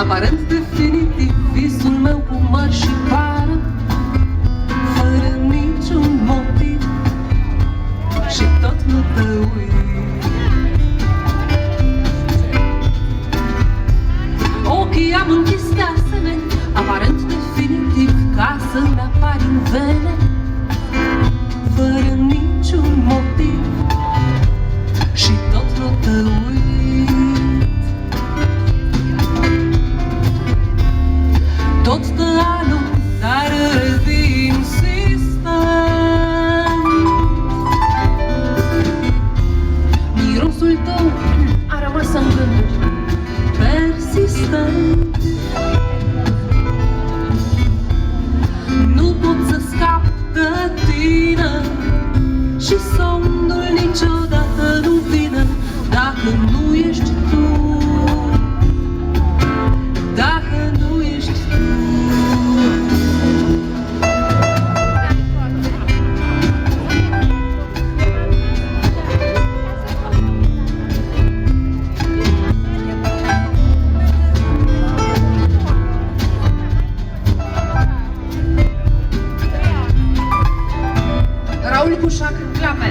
aparent definitiv, visul meu cu mări și pară, fără niciun motiv, și tot nu te uit. Ochii am închis de asemenea, aparent definitiv, ca să-mi apari în vene, fără niciun motiv, și tot nu te uit. Tot de anul, dar insistent. Mirosul tău a rămas în gânduri, persistent. Nu pot să scap de tine și somnul niciodată nu vine dacă nu ești tu. Dacă nu ești tu. Raul Cușac, clape.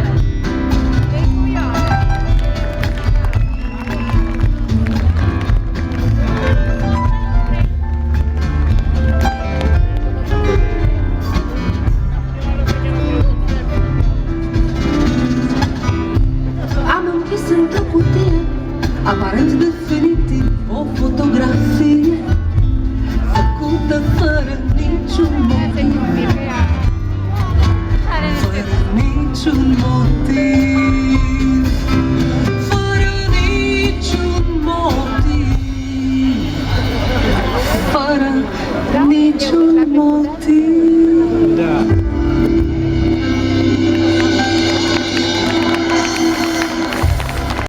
Am închis într-o cutie, aparent definitiv, o fotografie făcută fără niciun motiv. Fără niciun motiv. Fără niciun motiv. Fără niciun motiv.